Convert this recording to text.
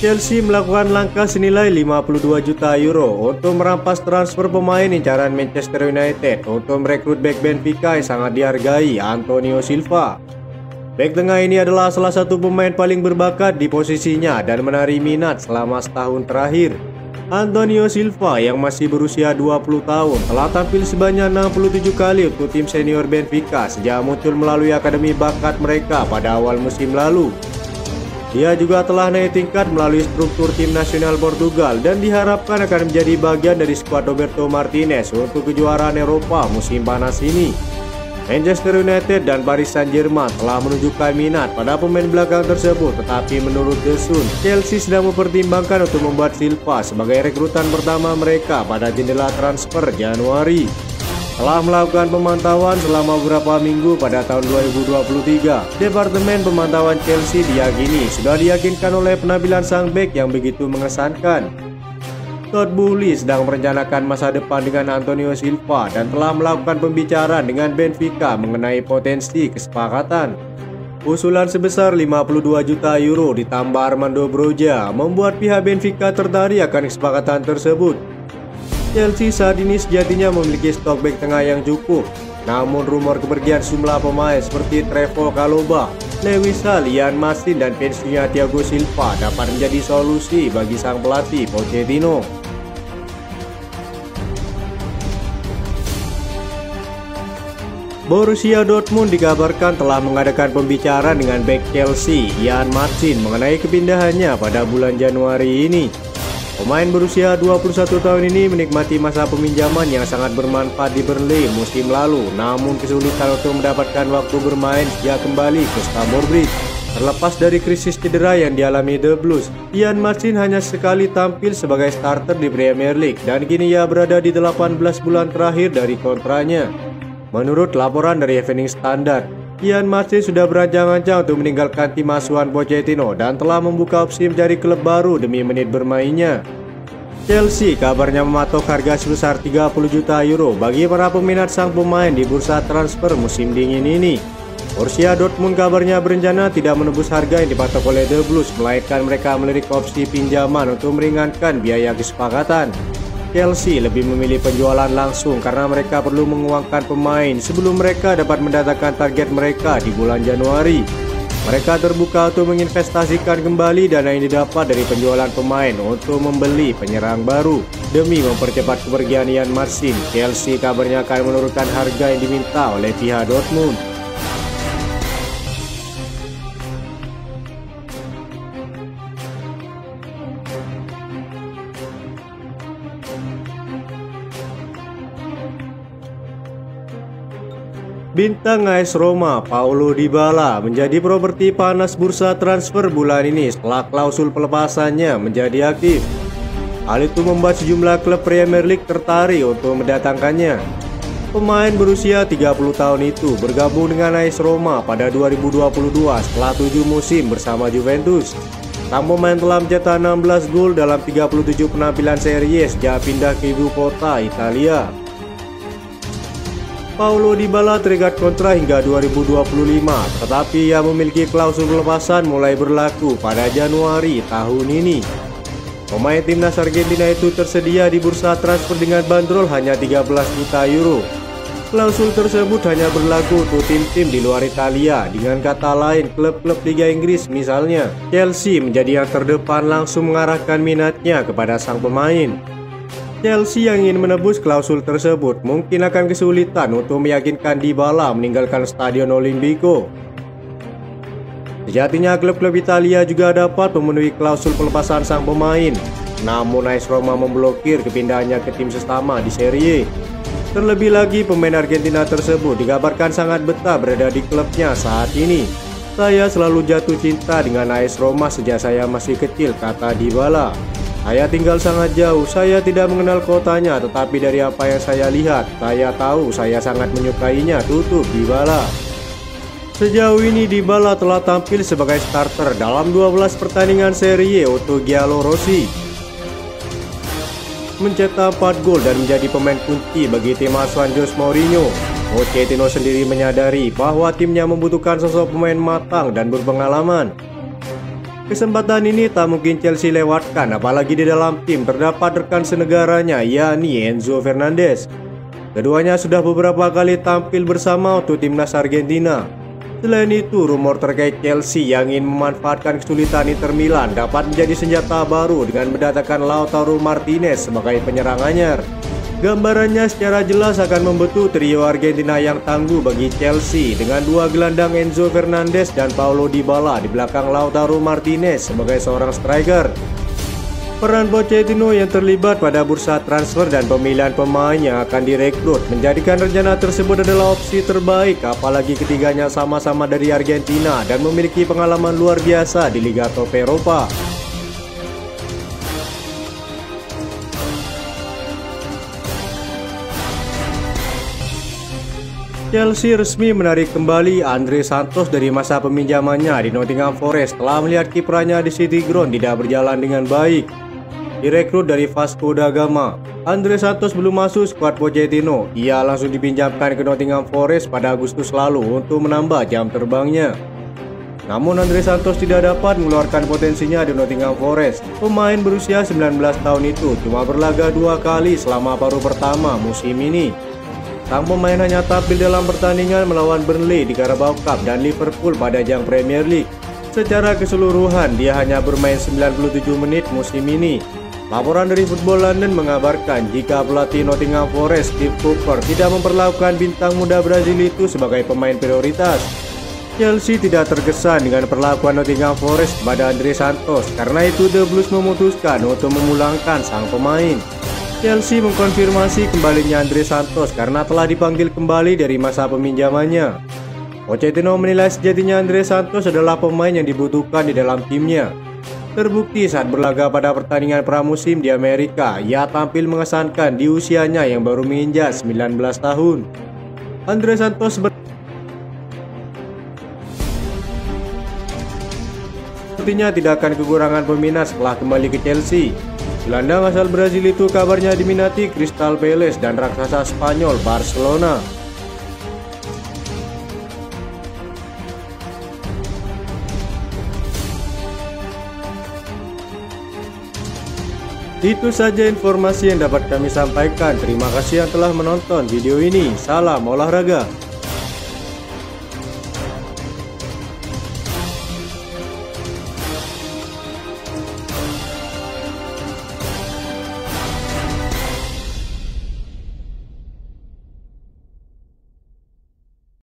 Chelsea melakukan langkah senilai 52 juta euro untuk merampas transfer pemain incaran Manchester United untuk merekrut bek Benfica yang sangat dihargai, Antonio Silva. Bek tengah ini adalah salah satu pemain paling berbakat di posisinya dan menarik minat selama setahun terakhir. Antonio Silva yang masih berusia 20 tahun telah tampil sebanyak 67 kali untuk tim senior Benfica sejak muncul melalui akademi bakat mereka pada awal musim lalu. Dia juga telah naik tingkat melalui struktur tim nasional Portugal dan diharapkan akan menjadi bagian dari skuad Roberto Martinez untuk kejuaraan Eropa musim panas ini. Manchester United dan Paris Saint-Germain telah menunjukkan minat pada pemain belakang tersebut, tetapi menurut The Sun, Chelsea sedang mempertimbangkan untuk membuat Silva sebagai rekrutan pertama mereka pada jendela transfer Januari. Telah melakukan pemantauan selama beberapa minggu pada tahun 2023, Departemen Pemantauan Chelsea diyakini sudah diyakinkan oleh penampilan sang bek yang begitu mengesankan. Todd Boehly sedang merencanakan masa depan dengan Antonio Silva dan telah melakukan pembicaraan dengan Benfica mengenai potensi kesepakatan. Usulan sebesar 52 juta euro ditambah Armando Broja membuat pihak Benfica tertarik akan kesepakatan tersebut. Chelsea saat ini sejatinya memiliki stok bek tengah yang cukup, namun rumor kepergian sejumlah pemain seperti Trevoh Chalobah, Lewis Hall, Ian Martin dan pensiunnya Thiago Silva dapat menjadi solusi bagi sang pelatih Pochettino. Borussia Dortmund dikabarkan telah mengadakan pembicaraan dengan bek Chelsea, Ian Martin, mengenai kepindahannya pada bulan Januari ini. Pemain berusia 21 tahun ini menikmati masa peminjaman yang sangat bermanfaat di Burnley musim lalu, namun kesulitan untuk mendapatkan waktu bermain sejak kembali ke Stamford Bridge. Terlepas dari krisis cedera yang dialami The Blues, Ian Martin hanya sekali tampil sebagai starter di Premier League dan kini ia berada di 18 bulan terakhir dari kontraknya. Menurut laporan dari Evening Standard, Ian Martin sudah berancang-ancang untuk meninggalkan tim asuhan Pochettino dan telah membuka opsi mencari klub baru demi menit bermainnya. Chelsea kabarnya mematok harga sebesar 30 juta euro bagi para peminat sang pemain di bursa transfer musim dingin ini. Borussia Dortmund kabarnya berencana tidak menebus harga yang dipatok oleh The Blues, melainkan mereka melirik opsi pinjaman untuk meringankan biaya kesepakatan. Chelsea lebih memilih penjualan langsung karena mereka perlu menguangkan pemain sebelum mereka dapat mendatangkan target mereka di bulan Januari. Mereka terbuka untuk menginvestasikan kembali dana yang didapat dari penjualan pemain untuk membeli penyerang baru. Demi mempercepat kepergian Ian Martin, Chelsea kabarnya akan menurunkan harga yang diminta oleh pihak Dortmund. Bintang AS Roma Paulo Dybala menjadi properti panas bursa transfer bulan ini setelah klausul pelepasannya menjadi aktif. Hal itu membuat sejumlah klub Premier League tertarik untuk mendatangkannya. Pemain berusia 30 tahun itu bergabung dengan AS Roma pada 2022 setelah 7 musim bersama Juventus. Sang pemain telah mencetak 16 gol dalam 37 penampilan Serie A sejak pindah ke ibu kota Italia. Paulo Dybala terikat kontrak hingga 2025, tetapi ia memiliki klausul pelepasan mulai berlaku pada Januari tahun ini. Pemain timnas Argentina itu tersedia di bursa transfer dengan bandrol hanya 13 juta euro. Klausul tersebut hanya berlaku untuk tim-tim di luar Italia, dengan kata lain klub-klub Liga Inggris misalnya. Chelsea menjadi yang terdepan langsung mengarahkan minatnya kepada sang pemain. Chelsea yang ingin menebus klausul tersebut mungkin akan kesulitan untuk meyakinkan Dybala meninggalkan Stadion Olimpico. Sejatinya klub-klub Italia juga dapat memenuhi klausul pelepasan sang pemain, namun AS Roma memblokir kepindahannya ke tim sesama di Serie A. Terlebih lagi pemain Argentina tersebut dikabarkan sangat betah berada di klubnya saat ini. Saya selalu jatuh cinta dengan AS Roma sejak saya masih kecil, kata Dybala. Saya tinggal sangat jauh, saya tidak mengenal kotanya, tetapi dari apa yang saya lihat, saya tahu saya sangat menyukainya, tutup Dybala. Sejauh ini Dybala telah tampil sebagai starter dalam 12 pertandingan Serie A untuk Giallorossi, mencetak 4 gol dan menjadi pemain kunci bagi tim asuhan Jose Mourinho. Pochettino sendiri menyadari bahwa timnya membutuhkan sosok pemain matang dan berpengalaman. Kesempatan ini tak mungkin Chelsea lewatkan, apalagi di dalam tim terdapat rekan senegaranya yakni Enzo Fernandez. Keduanya sudah beberapa kali tampil bersama untuk timnas Argentina. Selain itu, rumor terkait Chelsea yang ingin memanfaatkan kesulitan Inter Milan dapat menjadi senjata baru dengan mendatangkan Lautaro Martinez sebagai penyerang anyar. Gambarannya secara jelas akan membentuk trio Argentina yang tangguh bagi Chelsea dengan dua gelandang Enzo Fernandez dan Paulo Dybala di belakang Lautaro Martinez sebagai seorang striker. Peran Pochettino yang terlibat pada bursa transfer dan pemilihan pemain yang akan direkrut menjadikan rencana tersebut adalah opsi terbaik, apalagi ketiganya sama-sama dari Argentina dan memiliki pengalaman luar biasa di Liga Top Eropa. Chelsea resmi menarik kembali Andre Santos dari masa peminjamannya di Nottingham Forest setelah melihat kiprahnya di City Ground tidak berjalan dengan baik. Direkrut dari Vasco da Gama, Andre Santos belum masuk skuad Pochettino. Ia langsung dipinjamkan ke Nottingham Forest pada Agustus lalu untuk menambah jam terbangnya. Namun Andre Santos tidak dapat mengeluarkan potensinya di Nottingham Forest. Pemain berusia 19 tahun itu cuma berlaga 2 kali selama paruh pertama musim ini. Sang pemain hanya tampil dalam pertandingan melawan Burnley di Carabao Cup dan Liverpool pada ajang Premier League. Secara keseluruhan, dia hanya bermain 97 menit musim ini. Laporan dari Football London mengabarkan jika pelatih Nottingham Forest, Steve Cooper, tidak memperlakukan bintang muda Brazil itu sebagai pemain prioritas. Chelsea tidak terkesan dengan perlakuan Nottingham Forest kepada Andre Santos, karena itu The Blues memutuskan untuk memulangkan sang pemain. Chelsea mengkonfirmasi kembalinya Andre Santos karena telah dipanggil kembali dari masa peminjamannya. Pochettino menilai sejatinya Andre Santos adalah pemain yang dibutuhkan di dalam timnya. Terbukti saat berlaga pada pertandingan pramusim di Amerika, ia tampil mengesankan di usianya yang baru menginjak 19 tahun. Andre Santos sepertinya tidak akan kekurangan peminat setelah kembali ke Chelsea. Gelandang asal Brazil itu kabarnya diminati Crystal Palace dan raksasa Spanyol Barcelona. Itu saja informasi yang dapat kami sampaikan. Terima kasih yang telah menonton video ini. Salam olahraga.